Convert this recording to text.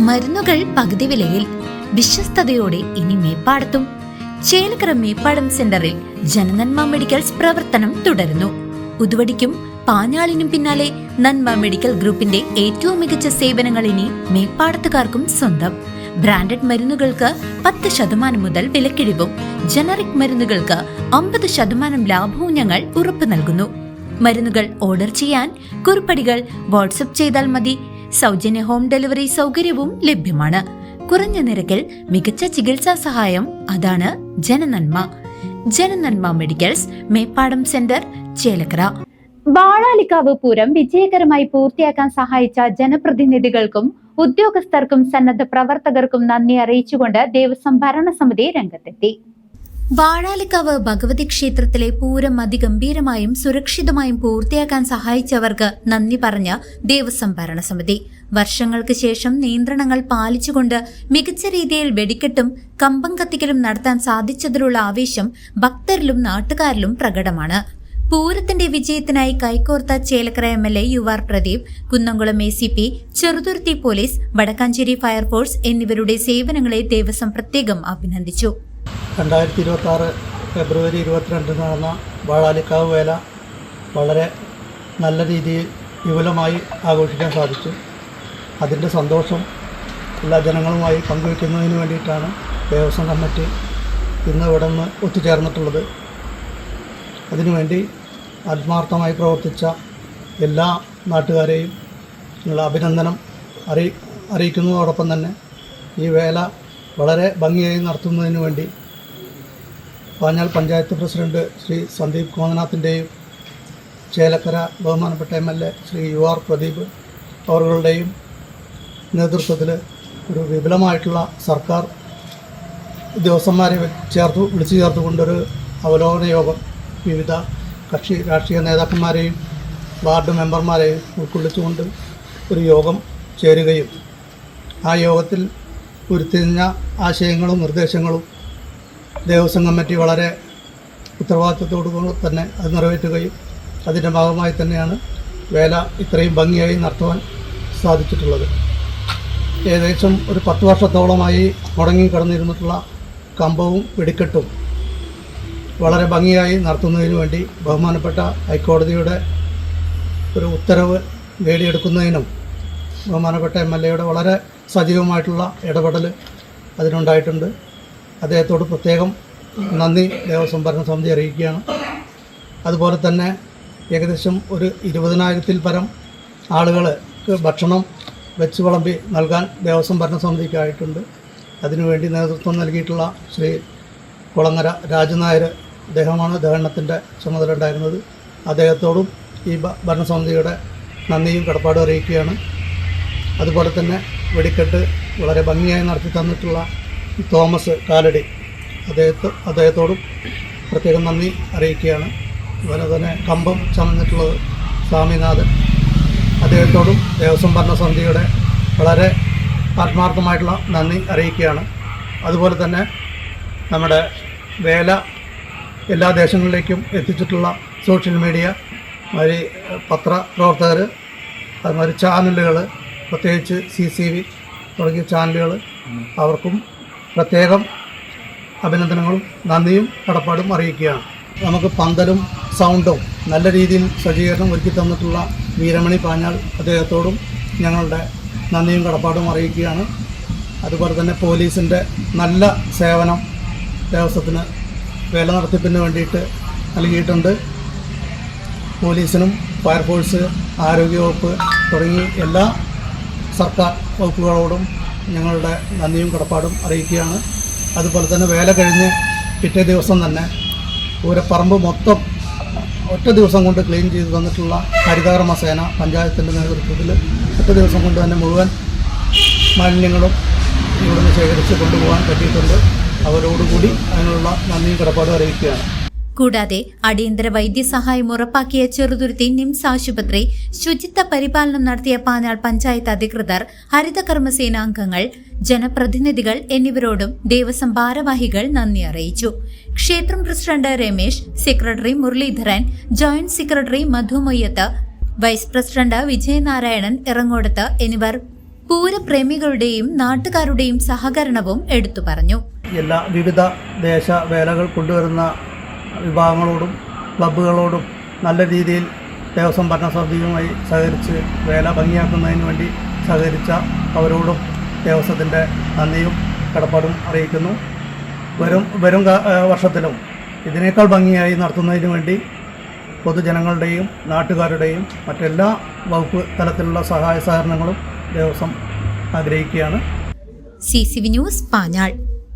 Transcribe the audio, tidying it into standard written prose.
മരുന്നുകൾ പകുതി വിലയിൽ വിശ്വസ്തയോടെ ഇനി മേപ്പാടത്തും. ചേലക്കര മേപ്പാടം സെന്ററിൽ ജനനന്മ മെഡിക്കൽസ് പ്രവർത്തനം തുടരുന്നു. ഉതുവടിക്കും പാഞ്ഞാളിനും പിന്നാലെ നന്മ മെഡിക്കൽ ഗ്രൂപ്പിന്റെ ഏറ്റവും മികച്ച സേവനങ്ങൾ ഇനി മേപ്പാടത്തുകാർക്കും സ്വന്തം. ബ്രാൻഡഡ് മരുന്നുകൾക്ക് 10% മുതൽ വിലക്കിഴിവും ജനറിക് മരുന്നുകൾക്ക് 50% ലാഭവും ഞങ്ങൾ ഉറപ്പു നൽകുന്നു. മരുന്നുകൾ ഓർഡർ ചെയ്യാൻ കുറിപ്പടികൾ വാട്സ്ആപ്പ് ചെയ്താൽ മതി. സൗജന്യ ഹോം ഡെലിവറി സൗകര്യവും ലഭ്യമാണ്. കുറഞ്ഞ നിരക്കിൽ മികച്ച ചികിത്സാ സഹായം. അതാണ് ജനനന്മ മെഡിക്കൽസ്, മേപ്പാടം സെന്റർ, ചേലക്കര. വാഴാലിക്കാവ് പൂരം വിജയകരമായി പൂർത്തിയാക്കാൻ സഹായിച്ച ജനപ്രതിനിധികൾക്കും ഉദ്യോഗസ്ഥർക്കും സന്നദ്ധ പ്രവർത്തകർക്കും നന്ദി അറിയിച്ചുകൊണ്ട് ദേവസ്വം ഭരണസമിതി രംഗത്തെത്തി. വാഴാലിക്കാവ് ഭഗവതി ക്ഷേത്രത്തിലെ പൂരം അതിഗംഭീരമായും സുരക്ഷിതമായും പൂർത്തിയാക്കാൻ സഹായിച്ചവർക്ക് നന്ദി പറഞ്ഞ ദേവസ്വം ഭരണസമിതി. വർഷങ്ങൾക്ക് ശേഷം നിയന്ത്രണങ്ങൾ പാലിച്ചുകൊണ്ട് മികച്ച രീതിയിൽ വെടിക്കെട്ടും കമ്പം കത്തിക്കലും നടത്താൻ സാധിച്ചതിലുള്ള ആവേശം ഭക്തരിലും നാട്ടുകാരിലും പ്രകടമാണ്. പൂരത്തിന്റെ വിജയത്തിനായി കൈകോർത്ത Chelakkara MLA UR Pradeep, Kunnamkulam ACP, Cheruthuruthy police, Vadakkanchery fire force എന്നിവരുടെ സേവനങ്ങളെ ദേവസ്വം പ്രത്യേകം അഭിനന്ദിച്ചു. 2026 ഫെബ്രുവരി 22 നടന്ന വാഴാലിക്കാവ് വേല വളരെ നല്ല രീതിയിൽ വിപുലമായി ആഘോഷിക്കാൻ സാധിച്ചു. അതിൻ്റെ സന്തോഷം എല്ലാ ജനങ്ങളുമായി പങ്കുവയ്ക്കുന്നതിന് വേണ്ടിയിട്ടാണ് ദേവസ്വം കമ്മിറ്റി ഇന്ന് ഇവിടെ നിന്ന് ഒത്തുചേർന്നിട്ടുള്ളത്. അതിനുവേണ്ടി ആത്മാർത്ഥമായി പ്രവർത്തിച്ച എല്ലാ നാട്ടുകാരെയും ഞങ്ങൾ അഭിനന്ദനം അറിയിക്കുന്നതോടൊപ്പം തന്നെ ഈ വേല വളരെ ഭംഗിയായി നടത്തുന്നതിന് വേണ്ടി പാഞ്ഞാൾ പഞ്ചായത്ത് പ്രസിഡന്റ് ശ്രീ സന്ദീപ് കോന്നനാഥിൻ്റെയും ചേലക്കര ബഹുമാനപ്പെട്ട MLA ശ്രീ UR പ്രദീപ് അവരുടെയും നേതൃത്വത്തിൽ ഒരു വിപുലമായിട്ടുള്ള സർക്കാർ ഉദ്യോഗസ്ഥന്മാരെ വിളിച്ചു ചേർത്തുകൊണ്ടൊരു അവലോകന യോഗം വിവിധ കക്ഷി രാഷ്ട്രീയ നേതാക്കന്മാരെയും വാർഡ് മെമ്പർമാരെയും ഉൾക്കൊള്ളിച്ചുകൊണ്ട് ഒരു യോഗം ചേരുകയും ആ യോഗത്തിൽ ഉരുത്തിരിഞ്ഞ ആശയങ്ങളും നിർദ്ദേശങ്ങളും ദേവസ്വം കമ്മിറ്റി വളരെ ഉത്തരവാദിത്വത്തോടു തന്നെ അത് നിറവേറ്റുകയും അതിൻ്റെ ഭാഗമായി തന്നെയാണ് വേല ഇത്രയും ഭംഗിയായി നടത്തുവാൻ സാധിച്ചിട്ടുള്ളത്. ഏകദേശം ഒരു 10 വർഷത്തോളമായി മുടങ്ങിക്കിടന്നിരുന്നിട്ടുള്ള കമ്പവും വെടിക്കെട്ടും വളരെ ഭംഗിയായി നടത്തുന്നതിന് വേണ്ടി ബഹുമാനപ്പെട്ട ഹൈക്കോടതിയുടെ ഒരു ഉത്തരവ് നേടിയെടുക്കുന്നതിനും ബഹുമാനപ്പെട്ട MLAയുടെ വളരെ സജീവമായിട്ടുള്ള ഇടപെടൽ അതിനുണ്ടായിട്ടുണ്ട്. അദ്ദേഹത്തോട് പ്രത്യേകം നന്ദി ദേവസ്വം ഭരണസമിതി അറിയിക്കുകയാണ്. അതുപോലെ തന്നെ ഏകദേശം ഒരു 20,000-ൽ പരം ആളുകൾക്ക് ഭക്ഷണം വെച്ച് വിളമ്പി നൽകാൻ ദേവസ്വം ഭരണസമിതിക്കായിട്ടുണ്ട്. അതിനുവേണ്ടി നേതൃത്വം നൽകിയിട്ടുള്ള ശ്രീ കുളങ്ങര രാജനായർ, അദ്ദേഹമാണ് ദഹനത്തിൻ്റെ ചുമതല ഉണ്ടായിരുന്നത്. അദ്ദേഹത്തോടും ഈ ഭരണസമിതിയുടെ നന്ദിയും കടപ്പാടും അറിയിക്കുകയാണ്. അതുപോലെ തന്നെ വെടിക്കെട്ട് വളരെ ഭംഗിയായി നടത്തി തന്നിട്ടുള്ള തോമസ് കാലടി, അദ്ദേഹത്തോടും പ്രത്യേകം നന്ദി അറിയിക്കുകയാണ്. അതുപോലെ തന്നെ കമ്പം ചമന്നിട്ടുള്ളത് സ്വാമിനാഥൻ, അദ്ദേഹത്തോടും ദേവസ്വം ഭരണസമിതിയുടെ വളരെ ആത്മാർത്ഥമായിട്ടുള്ള നന്ദി അറിയിക്കുകയാണ്. അതുപോലെ തന്നെ നമ്മുടെ വേല എല്ലാ ദേശങ്ങളിലേക്കും എത്തിച്ചിട്ടുള്ള സോഷ്യൽ മീഡിയ മാതിരി പത്രപ്രവർത്തകർ, അതുമാതിരി ചാനലുകൾ, പ്രത്യേകിച്ച് CCV തുടങ്ങിയ ചാനലുകൾ, അവർക്കും പ്രത്യേകം അഭിനന്ദനങ്ങളും നന്ദിയും കടപ്പാടും അറിയിക്കുകയാണ്. നമുക്ക് പന്തലും സൗണ്ടും നല്ല രീതിയിൽ സജ്ജീകരണം ഒരുക്കി തന്നിട്ടുള്ള വീരമണി പാഞ്ഞാൾ, അദ്ദേഹത്തോടും ഞങ്ങളുടെ നന്ദിയും കടപ്പാടും അറിയിക്കുകയാണ്. അതുപോലെ തന്നെ പോലീസിൻ്റെ നല്ല സേവനം ദേവസ്വത്തിന് വേല നടത്തിപ്പിന് വേണ്ടിയിട്ട് നൽകിയിട്ടുണ്ട്. പോലീസിനും ഫയർഫോഴ്സ്, ആരോഗ്യവകുപ്പ് തുടങ്ങി എല്ലാ സർക്കാർ വകുപ്പുകളോടും ഞങ്ങളുടെ നന്ദിയും കടപ്പാടും അറിയിക്കുകയാണ്. അതുപോലെ തന്നെ വേല കഴിഞ്ഞ് പിറ്റേ ദിവസം തന്നെ പൂരപ്പറമ്പ് മൊത്തം ഒറ്റ ദിവസം കൊണ്ട് ക്ലീൻ ചെയ്ത് തന്നിട്ടുള്ള ഹരിതകർമ്മ സേന പഞ്ചായത്തിൻ്റെ നേതൃത്വത്തിൽ ഒറ്റ ദിവസം കൊണ്ട് തന്നെ മുഴുവൻ മാലിന്യങ്ങളും ഇവിടുന്ന് ശേഖരിച്ച് കൊണ്ടുപോകാൻ പറ്റിയിട്ടുണ്ട്. അവരോടുകൂടി അതിനുള്ള നന്ദിയും കടപ്പാടും അറിയിക്കുകയാണ്. കൂടാതെ അടിയന്തര വൈദ്യസഹായം ഉറപ്പാക്കിയ ചെറുതുരുത്തി നിംസ് ആശുപത്രി, ശുചിത്വ പരിപാലനം നടത്തിയ പാഞ്ഞാൾ പഞ്ചായത്ത് അധികൃതർ, ഹരിതകർമ്മസേനാംഗങ്ങൾ, ജനപ്രതിനിധികൾ എന്നിവരോടും ദേവസ്വം ഭാരവാഹികൾ നന്ദി അറിയിച്ചു. ക്ഷേത്രം president Ramesh, secretary Muraleedharan, joint secretary Madhu Moyyath, vice president Vijayanarayanan Irangodath എന്നിവർ പൂരപ്രേമികളുടെയും നാട്ടുകാരുടെയും സഹകരണവും എടുത്തു പറഞ്ഞു. എല്ലാ വിവിധ ദേശവേലകൾ കൊണ്ടുവരുന്ന വിഭാഗങ്ങളോടും ക്ലബ്ബുകളോടും നല്ല രീതിയിൽ ദേവസ്വം ഭരണസമിതിയുമായി സഹകരിച്ച് വേല ഭംഗിയാക്കുന്നതിന് വേണ്ടി സഹകരിച്ച അവരോടും ദേവസ്വത്തിൻ്റെ നന്ദിയും കടപ്പാടും അറിയിക്കുന്നു. വരും വർഷത്തിലും ഇതിനേക്കാൾ ഭംഗിയായി നടത്തുന്നതിന് വേണ്ടി പൊതുജനങ്ങളുടെയും നാട്ടുകാരുടെയും മറ്റെല്ലാ വകുപ്പ് തലത്തിലുള്ള സഹായ സഹകരണങ്ങളും ദേവസ്വം ആഗ്രഹിക്കുകയാണ്. CCV news, Panjal.